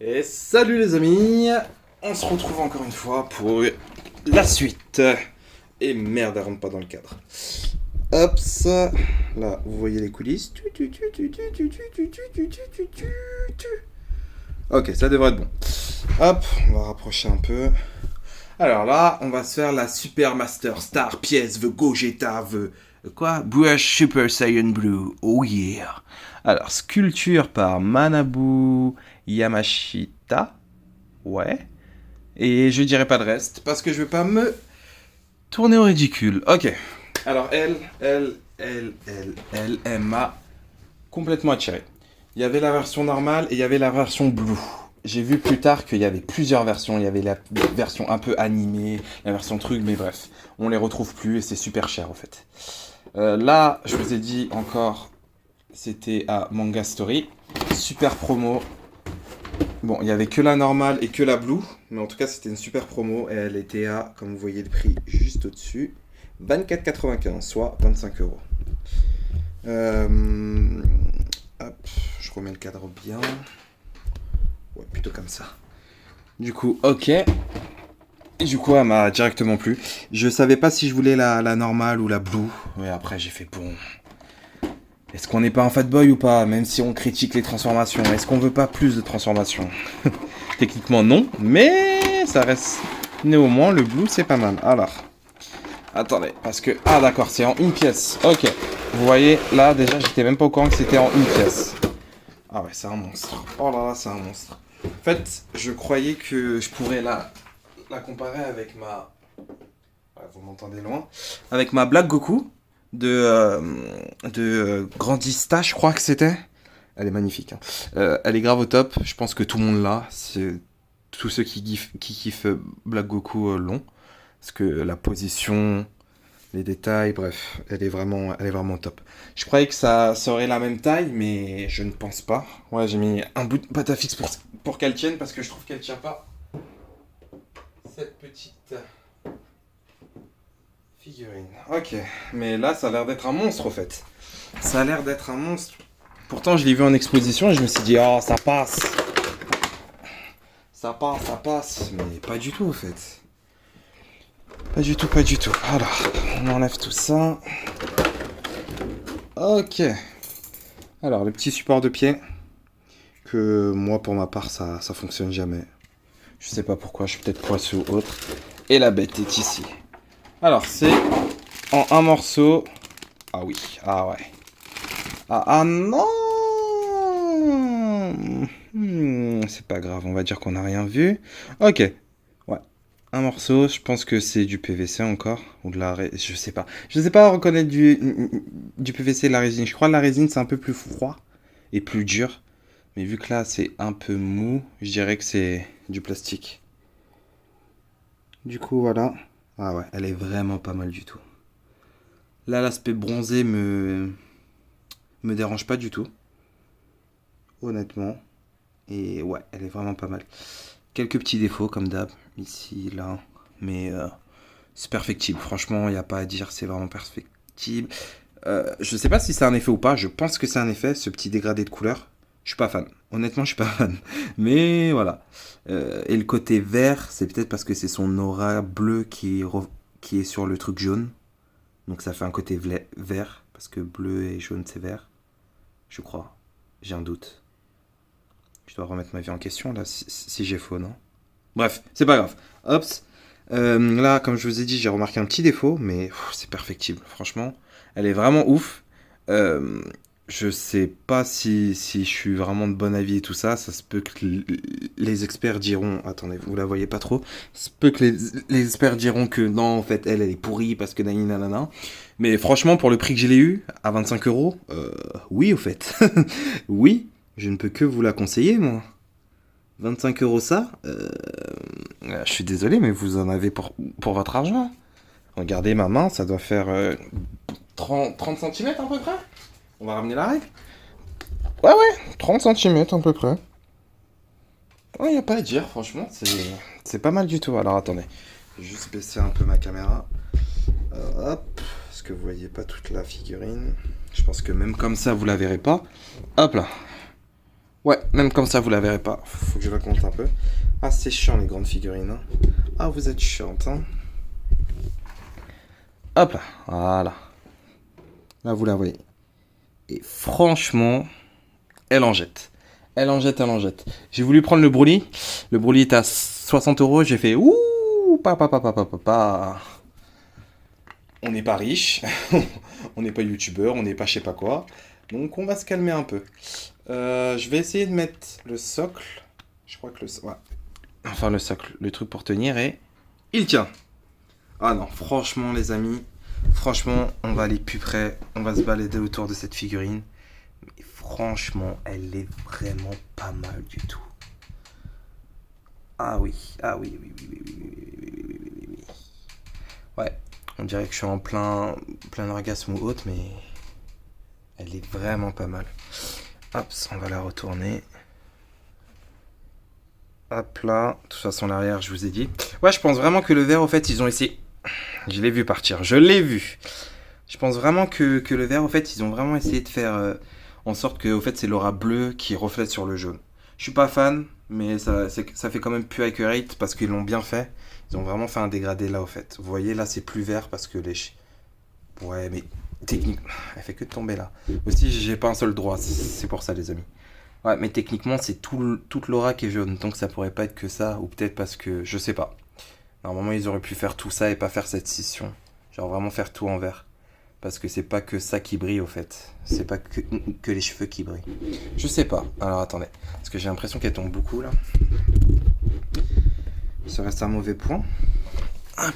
Et salut les amis, on se retrouve encore une fois pour la suite. Et merde, elle rentre pas dans le cadre. Hop, ça. Là, vous voyez les coulisses. Ok, ça devrait être bon. Hop, on va rapprocher un peu. Alors là, on va se faire la Super Master Star pièce The Gogeta The... Quoi? Brush Super Saiyan Blue. Oh yeah. Alors, sculpture par Manabu Yamashita. Ouais. Et je dirai pas de reste parce que je veux pas me tourner au ridicule. Ok. Alors, elle m'a complètement attiré. Il y avait la version normale et il y avait la version blue. J'ai vu plus tard qu'il y avait plusieurs versions. Il y avait la version un peu animée, la version truc, mais bref. On les retrouve plus et c'est super cher en fait. Là, je vous ai dit encore, c'était à Manga Story. Super promo. Bon, il n'y avait que la normale et que la blue. Mais en tout cas, c'était une super promo. Et elle était à, comme vous voyez le prix juste au-dessus, 24,95, soit 25 euros. Hop, je remets le cadre bien. Ouais, plutôt comme ça. Du coup, ok. Et du coup, elle m'a directement plu. Je savais pas si je voulais la normale ou la blue. Mais après, j'ai fait bon. Est-ce qu'on n'est pas un fatboy ou pas? Même si on critique les transformations. Est-ce qu'on veut pas plus de transformations? Techniquement, non. Mais ça reste... Néanmoins, le blue, c'est pas mal. Alors. Attendez. Parce que... Ah, d'accord. C'est en une pièce. Ok. Vous voyez, là, déjà, j'étais même pas au courant que c'était en une pièce. Ah ouais, c'est un monstre. Oh là là, c'est un monstre. En fait, je croyais que je pourrais la comparer avec ma... Ouais, vous m'entendez loin. Avec ma Black Goku de Grandista, je crois que c'était. Elle est magnifique. Hein. Elle est grave au top. Je pense que tout le monde l'a. C'est tous ceux qui kiffent Black Goku l'ont. Parce que la position, les détails, bref, elle est vraiment top. Je croyais que ça aurait la même taille, mais je ne pense pas. Ouais, j'ai mis un bout de pâte à fixe pour qu'elle tienne, parce que je trouve qu'elle tient pas. Cette petite figurine. Ok, mais là, ça a l'air d'être un monstre, au fait. Ça a l'air d'être un monstre. Pourtant, je l'ai vu en exposition et je me suis dit, oh, ça passe. Ça passe. Mais pas du tout, au fait. Pas du tout. Alors, on enlève tout ça. Ok. Alors, le petit support de pied. Que moi, pour ma part, ça fonctionne jamais. Je sais pas pourquoi, je suis peut-être poisseux ou autre. Et la bête est ici. Alors, c'est en un morceau. Ah oui, ah ouais. Ah non. C'est pas grave, on va dire qu'on n'a rien vu. Ok, ouais. Un morceau, je pense que c'est du PVC encore. Ou de la résine, je sais pas. Je sais pas reconnaître du PVC et de la résine. Je crois que la résine, c'est un peu plus froid et plus dur. Mais vu que là, c'est un peu mou, je dirais que c'est du plastique. Du coup, voilà. Ah ouais, elle est vraiment pas mal du tout. Là, l'aspect bronzé me dérange pas du tout. Honnêtement. Et ouais, elle est vraiment pas mal. Quelques petits défauts comme d'hab, ici, là. Mais c'est perfectible. Franchement, il n'y a pas à dire, c'est vraiment perfectible. Je sais pas si c'est un effet ou pas. Je pense que c'est un effet, ce petit dégradé de couleur. Je suis pas fan. Honnêtement, je suis pas fan. Mais voilà. Et le côté vert, c'est peut-être parce que c'est son aura bleu qui est sur le truc jaune. Donc ça fait un côté vert. Parce que bleu et jaune, c'est vert. Je crois. J'ai un doute. Je dois remettre ma vie en question là, si j'ai faux, non? Bref, c'est pas grave. Hops. Là, comme je vous ai dit, j'ai remarqué un petit défaut, mais c'est perfectible. Franchement, elle est vraiment ouf. Je sais pas si je suis vraiment de bon avis et tout ça. Ça se peut que les experts diront... Attendez, vous la voyez pas trop. Ça se peut que les experts diront que non, en fait, elle est pourrie parce que nanana. Mais franchement, pour le prix que je l'ai eu, à 25 euros, oui, au fait. Oui, je ne peux que vous la conseiller, moi. 25 euros ça, je suis désolé, mais vous en avez pour votre argent. Regardez ma main, ça doit faire 30 cm à peu près. On va ramener la règle. Ouais, 30 cm à peu près. Ouais, y a pas à dire, franchement, c'est pas mal du tout. Alors attendez, je vais juste baisser un peu ma caméra. Hop, parce que vous voyez pas toute la figurine. Je pense que même comme ça, vous la verrez pas. Hop là. Ouais, même comme ça, vous la verrez pas. Faut que je la compte un peu. Ah, c'est chiant, les grandes figurines. Hein. Ah, vous êtes chiante, hein. Hop là, voilà. Là, vous la voyez. Et franchement, elle en jette. Elle en jette, elle en jette. J'ai voulu prendre le Broly. Le Broly est à 60 euros. J'ai fait ouh, pa. On n'est pas riche. On n'est pas youtubeur. On n'est pas je sais pas quoi. Donc, on va se calmer un peu. Je vais essayer de mettre le socle. Je crois que ouais. Enfin, le socle. Le truc pour tenir et... Il tient. Ah non, franchement, les amis. Franchement, on va aller plus près. On va se balader autour de cette figurine. Mais franchement, elle est vraiment pas mal du tout. Ah oui, oui. Ouais, on dirait que je suis en plein orgasme ou autre, mais elle est vraiment pas mal. Hop, on va la retourner. Hop là, de toute façon l'arrière, je vous ai dit. Ouais, je pense vraiment que le verre, au fait, ils ont essayé. Je l'ai vu partir, je l'ai vu. Je pense vraiment que le vert, au fait, ils ont vraiment essayé de faire en sorte que, au fait, c'est l'aura bleue qui reflète sur le jaune. Je suis pas fan, mais ça fait quand même plus accurate parce qu'ils l'ont bien fait. Ils ont vraiment fait un dégradé là, au fait. Vous voyez, là, c'est plus vert parce que les... Ouais, mais techniquement, elle fait que de tomber là. Aussi, j'ai pas un seul droit, c'est pour ça, les amis. Ouais, mais techniquement, c'est toute l'aura qui est jaune, donc ça pourrait pas être que ça, ou peut-être parce que, je sais pas. Normalement, ils auraient pu faire tout ça et pas faire cette scission. Genre vraiment faire tout en vert. Parce que c'est pas que ça qui brille au fait. C'est pas que les cheveux qui brillent. Je sais pas. Alors attendez. Parce que j'ai l'impression qu'elle tombe beaucoup là. Ça reste un mauvais point. Hop.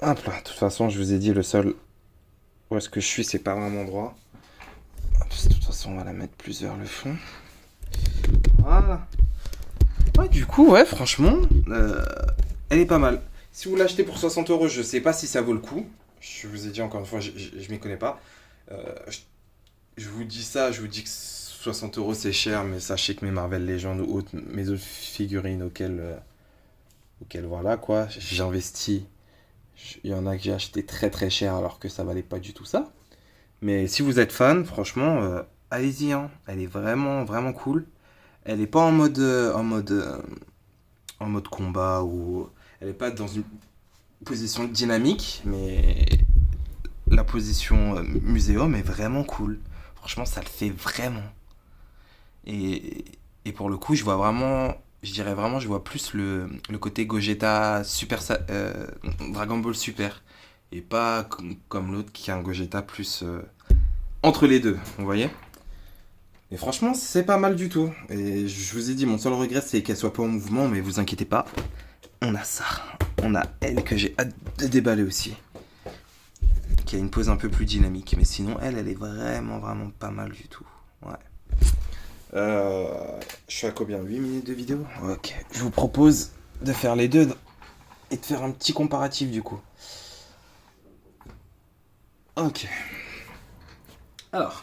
Hop là. De toute façon, je vous ai dit, le sol où est-ce que je suis, c'est pas vraiment droit. Hop. De toute façon, on va la mettre plus vers le fond. Voilà. Ouais, du coup, ouais, franchement, elle est pas mal. Si vous l'achetez pour 60 euros, je sais pas si ça vaut le coup. Je vous ai dit encore une fois, je m'y connais pas. Je vous dis ça, je vous dis que 60 euros c'est cher, mais sachez que mes Marvel Legends ou autres, mes autres figurines auxquelles voilà quoi, j'investis. Il y en a que j'ai acheté très très cher alors que ça valait pas du tout ça. Mais si vous êtes fan, franchement, allez-y, hein. Elle est vraiment vraiment cool. Elle est pas en mode combat ou elle est pas dans une position dynamique, mais la position muséum est vraiment cool. Franchement, ça le fait vraiment. Et, et pour le coup, je vois vraiment, je dirais vraiment, je vois plus le côté Gogeta Super Dragon Ball Super et pas comme l'autre qui a un Gogeta plus entre les deux, vous voyez. Et franchement, c'est pas mal du tout. Et je vous ai dit, mon seul regret, c'est qu'elle soit pas en mouvement, mais vous inquiétez pas, on a ça. On a elle que j'ai hâte de déballer aussi. Qui a une pose un peu plus dynamique. Mais sinon, elle est vraiment, vraiment pas mal du tout. Ouais. Je suis à combien 8 minutes de vidéo. Ok. Je vous propose de faire les deux et de faire un petit comparatif du coup. Ok. Alors,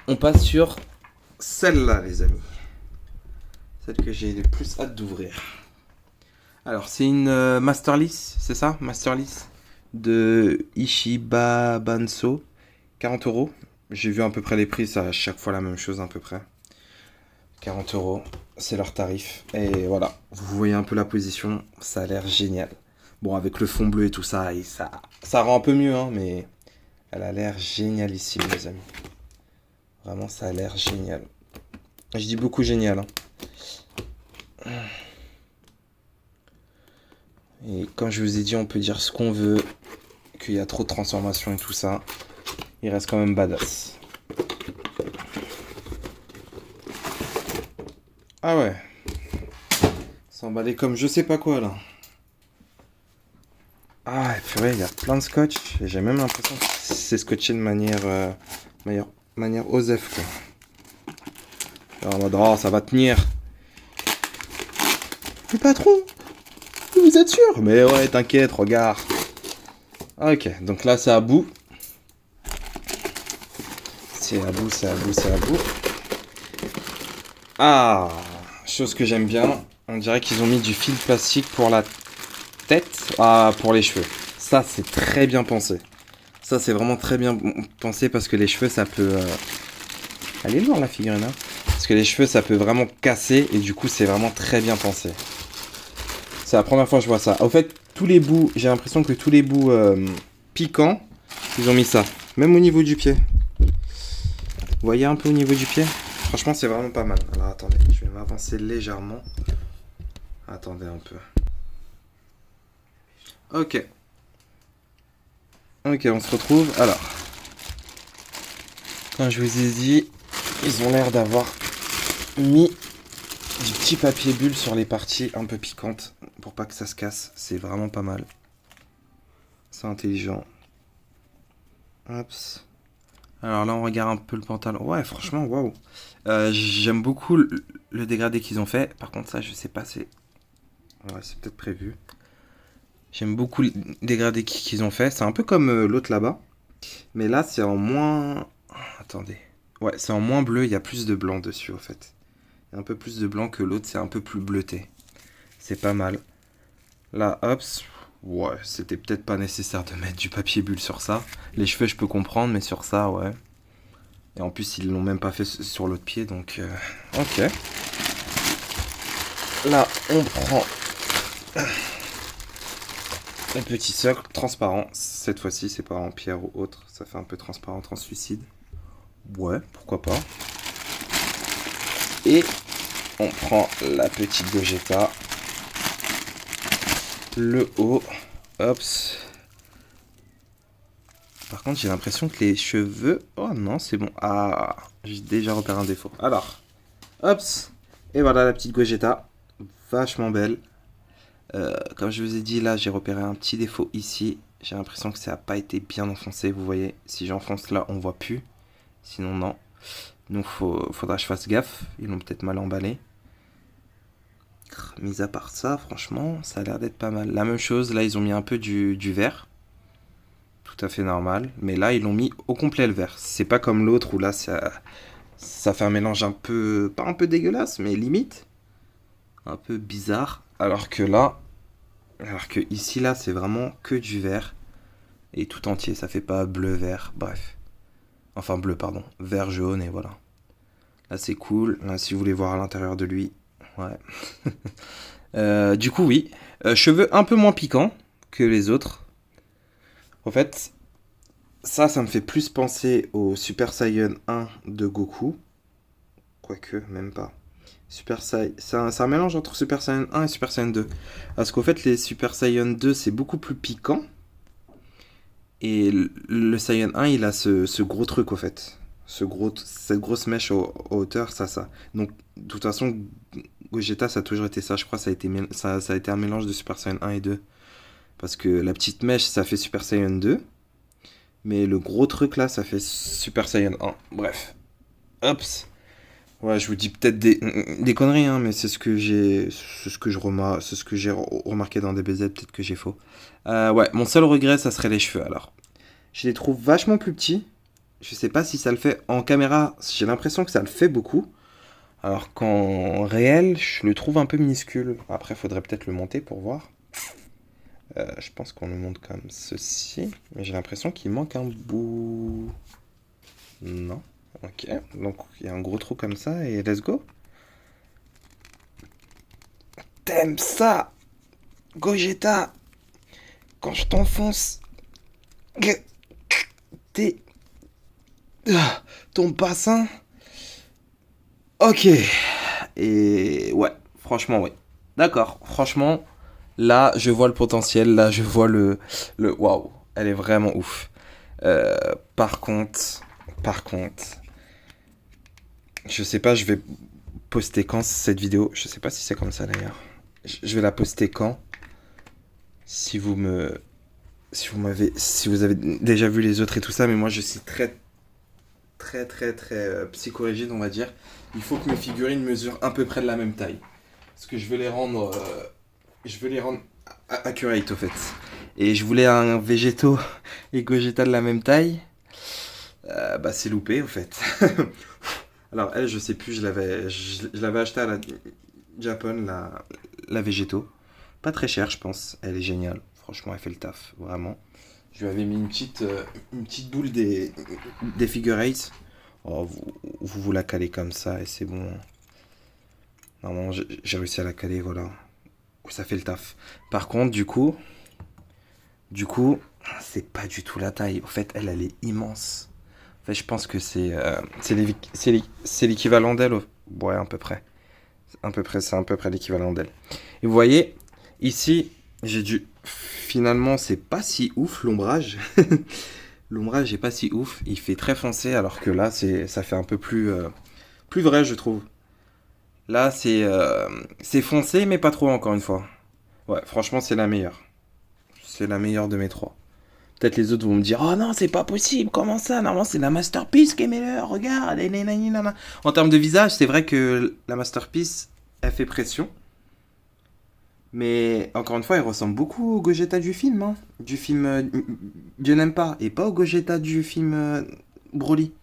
on passe sur celle-là, les amis. Celle que j'ai le plus hâte d'ouvrir. Alors, c'est une Masterless, c'est ça Masterless de Ishiba Banso. 40 euros. J'ai vu à peu près les prix, c'est à chaque fois la même chose à peu près. 40 euros, c'est leur tarif. Et voilà, vous voyez un peu la position, ça a l'air génial. Bon, avec le fond bleu et tout ça, ça rend un peu mieux, hein, mais elle a l'air génialissime, les amis. Vraiment, ça a l'air génial. Je dis beaucoup génial. Hein. Et comme je vous ai dit, on peut dire ce qu'on veut, qu'il y a trop de transformations et tout ça. Il reste quand même badass. Ah ouais. S'emballer comme je sais pas quoi là. Ah purée, il y a plein de scotch. Et j'ai même l'impression que c'est scotché de manière OSEF quoi. Alors, en mode, oh, ça va tenir. Mais patron, vous êtes sûr? Mais ouais, t'inquiète, regarde. Ok, donc là c'est à bout. C'est à bout, c'est à bout, c'est à bout. Ah, chose que j'aime bien. On dirait qu'ils ont mis du fil plastique pour la tête. Ah, pour les cheveux. Ça, c'est très bien pensé. Ça, c'est vraiment très bien pensé parce que les cheveux, ça peut Elle est lourde la figurine, hein. Parce que les cheveux, ça peut vraiment casser. Et du coup, c'est vraiment très bien pensé. C'est la première fois que je vois ça. Au fait, tous les bouts, j'ai l'impression que tous les bouts piquants, ils ont mis ça. Même au niveau du pied. Vous voyez un peu au niveau du pied? Franchement, c'est vraiment pas mal. Alors, attendez, je vais m'avancer légèrement. Attendez un peu. Ok. Ok, on se retrouve. Alors, comme je vous ai dit, ils ont l'air d'avoir mis du petit papier bulle sur les parties un peu piquantes pour pas que ça se casse. C'est vraiment pas mal. C'est intelligent. Hop. Alors là, on regarde un peu le pantalon. Ouais, franchement, waouh. J'aime beaucoup le dégradé qu'ils ont fait. Par contre, ça, je sais pas, c'est... Ouais, c'est peut-être prévu. J'aime beaucoup le dégradé qu'ils ont fait. C'est un peu comme l'autre là-bas. Mais là, c'est en moins... Attendez. Ouais, c'est en moins bleu. Il y a plus de blanc dessus, au fait. Il y a un peu plus de blanc que l'autre. C'est un peu plus bleuté. C'est pas mal. Là, hop. Ouais, c'était peut-être pas nécessaire de mettre du papier bulle sur ça. Les cheveux, je peux comprendre, mais sur ça, ouais. Et en plus, ils l'ont même pas fait sur l'autre pied, donc... Ok. Là, on prend... un petit socle transparent. Cette fois-ci, c'est pas en pierre ou autre. Ça fait un peu transparent, translucide. Ouais, pourquoi pas. Et on prend la petite Gogeta. Le haut. Hop. Par contre, j'ai l'impression que les cheveux... Oh non, c'est bon. Ah, j'ai déjà repéré un défaut. Alors, hop. Et voilà la petite Gogeta. Vachement belle. Comme je vous ai dit, là, j'ai repéré un petit défaut ici. J'ai l'impression que ça n'a pas été bien enfoncé. Vous voyez, si j'enfonce là, on voit plus. Sinon, non. Donc, faudra que je fasse gaffe. Ils l'ont peut-être mal emballé. Mis à part ça, franchement, ça a l'air d'être pas mal. La même chose, là, ils ont mis un peu du vert. Tout à fait normal. Mais là, ils l'ont mis au complet le vert. C'est pas comme l'autre où là, ça fait un mélange un peu... Pas un peu dégueulasse, mais limite. Un peu bizarre. Alors que ici, là, c'est vraiment que du vert. Et tout entier, ça fait pas bleu, vert, bref. Enfin, bleu, pardon. Vert, jaune, et voilà. Là, c'est cool. Là, si vous voulez voir à l'intérieur de lui. Ouais. Du coup, oui. Cheveux un peu moins piquants que les autres. En fait, ça me fait plus penser au Super Saiyan 1 de Goku. Quoique, même pas. C'est un mélange entre Super Saiyan 1 et Super Saiyan 2. Parce qu'au fait, les Super Saiyan 2, c'est beaucoup plus piquant. Et le Saiyan 1, il a ce gros truc, au fait. Cette grosse mèche en hauteur, ça. Donc, de toute façon, Gogeta, ça a toujours été ça. Je crois que ça a été un mélange de Super Saiyan 1 et 2. Parce que la petite mèche, ça fait Super Saiyan 2. Mais le gros truc, là, ça fait Super Saiyan 1. Bref. Hop. Ouais, je vous dis peut-être des conneries, hein, mais c'est ce que j'ai remarqué dans DBZ, peut-être que j'ai faux. Ouais, mon seul regret, ça serait les cheveux, alors. Je les trouve vachement plus petits. Je sais pas si ça le fait en caméra, j'ai l'impression que ça le fait beaucoup. Alors qu'en réel, je le trouve un peu minuscule. Après, faudrait peut-être le monter pour voir. Je pense qu'on le monte comme ceci. Mais j'ai l'impression qu'il manque un bout. Non. Ok, donc il y a un gros trou comme ça et let's go. T'aimes ça, Gogeta, quand je t'enfonce t'es ton bassin. Ok. Et ouais, franchement, ouais. D'accord, franchement, là, je vois le potentiel, là, je vois le waouh, elle est vraiment ouf. Euh, par contre, je sais pas, je vais poster quand cette vidéo. Je sais pas si c'est comme ça d'ailleurs. Je vais la poster quand. Si vous avez déjà vu les autres et tout ça, mais moi je suis très psychorigide, on va dire. Il faut que mes figurines mesurent à peu près de la même taille. Parce que je veux les rendre accurate au fait. Et je voulais un Végéto et Gogeta de la même taille. Bah c'est loupé au fait. Alors elle, je sais plus, je l'avais acheté à la Japon, la Végéto. Pas très cher, je pense. Elle est géniale. Franchement, elle fait le taf, vraiment. Je lui avais mis une petite boule des figure eight. Oh, vous la calez comme ça et c'est bon. Normalement, j'ai réussi à la caler, voilà. Ça fait le taf. Par contre, du coup, c'est pas du tout la taille. En fait, elle est immense. En fait, je pense que c'est l'équivalent d'elle. Ouais, à peu près. C'est à peu près l'équivalent d'elle. Et vous voyez, ici, j'ai dû. Finalement, c'est pas si ouf l'ombrage. L'ombrage est pas si ouf. Il fait très foncé, alors que là, ça fait un peu plus vrai, je trouve. Là, c'est foncé, mais pas trop, encore une fois. Ouais, franchement, c'est la meilleure. C'est la meilleure de mes trois. Peut-être les autres vont me dire: oh non, c'est pas possible, comment ça? Normalement, c'est la masterpiece qui est meilleure, regarde. En termes de visage, c'est vrai que la masterpiece, elle fait pression. Mais encore une fois, elle ressemble beaucoup au Gogeta du film. Hein. Du film Dieu n'aime pas. Et pas au Gogeta du film Broly.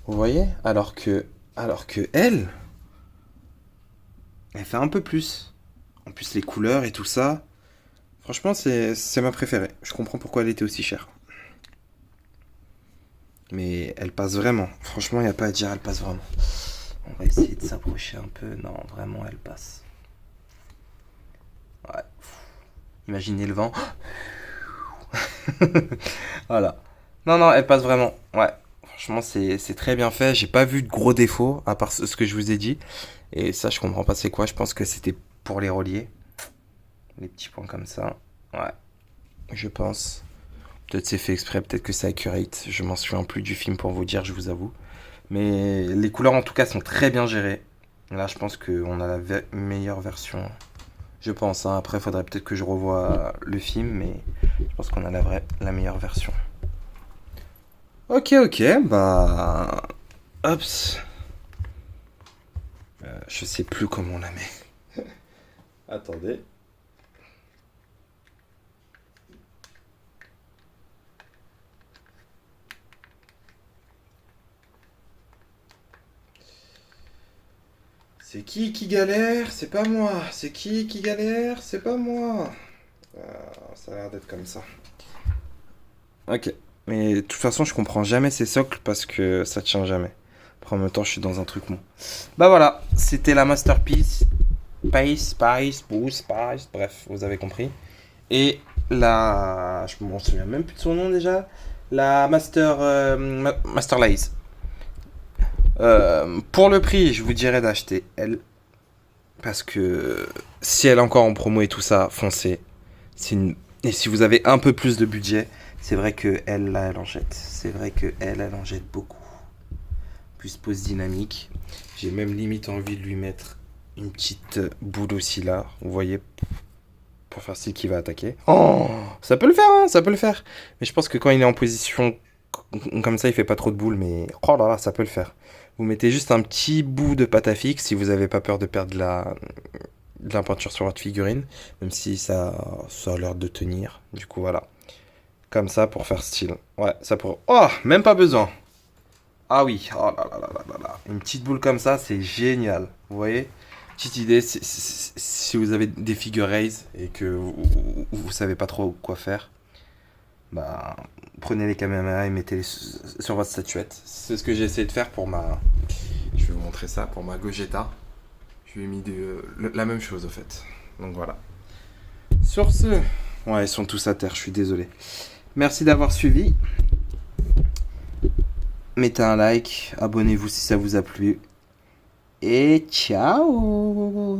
Vous voyez, alors que elle fait un peu plus. En plus, les couleurs et tout ça. Franchement, c'est ma préférée. Je comprends pourquoi elle était aussi chère. Mais elle passe vraiment. Franchement, il n'y a pas à dire, elle passe vraiment. On va essayer de s'approcher un peu. Non, vraiment, elle passe. Ouais. Imaginez le vent. Voilà. Non, non, elle passe vraiment. Ouais. Franchement, c'est très bien fait. J'ai pas vu de gros défauts, à part ce que je vous ai dit. Et ça, je comprends pas c'est quoi. Je pense que c'était pour les relier. Les petits points comme ça. Ouais. Je pense. Peut-être c'est fait exprès, peut-être que c'est accurate. Je m'en souviens plus du film pour vous dire, je vous avoue. Mais les couleurs en tout cas sont très bien gérées. Là, je pense qu'on a la meilleure version. Je pense, hein. Après, il faudrait peut-être que je revoie le film, mais je pense qu'on a la meilleure version. Ok, ok, bah. Hops. Je sais plus comment on la met. Attendez. C'est qui galère? C'est pas moi. C'est qui galère? C'est pas moi. Ça a l'air d'être comme ça. Ok. Mais de toute façon, je comprends jamais ces socles parce que ça tient jamais. Après, en même temps, je suis dans un truc mou. Bah voilà, c'était la masterpiece. Spice, bref, vous avez compris. Et la. Je m'en souviens même plus de son nom déjà. La Master Lace. Pour le prix, je vous dirais d'acheter elle. Parce que si elle est encore en promo et tout ça, foncez. Et si vous avez un peu plus de budget, c'est vrai que elle, là, elle en jette. C'est vrai que elle en jette beaucoup. Plus pose dynamique. J'ai même limite envie de lui mettre une petite boule aussi là. Vous voyez, pour faire style qu'il va attaquer. Oh, ça peut le faire, hein, ça peut le faire. Mais je pense que quand il est en position comme ça, il fait pas trop de boules, mais oh là là, ça peut le faire. Vous mettez juste un petit bout de pâte à fixe si vous n'avez pas peur de perdre de la peinture sur votre figurine, même si ça a l'air de tenir. Du coup, voilà. Comme ça pour faire style. Ouais, ça pour. Oh, même pas besoin. Ah oui, oh là là là là là là. Une petite boule comme ça, c'est génial. Vous voyez? Petite idée, si vous avez des figures raise et que vous savez pas trop quoi faire, bah prenez les caméras et mettez-les sur votre statuette. C'est ce que j'ai essayé de faire pour ma. Je vais vous montrer ça pour ma Gogeta. Je lui ai mis la même chose au fait. Donc voilà. Sur ce, ouais, ils sont tous à terre, je suis désolé. Merci d'avoir suivi. Mettez un like, abonnez-vous si ça vous a plu. Et ciao!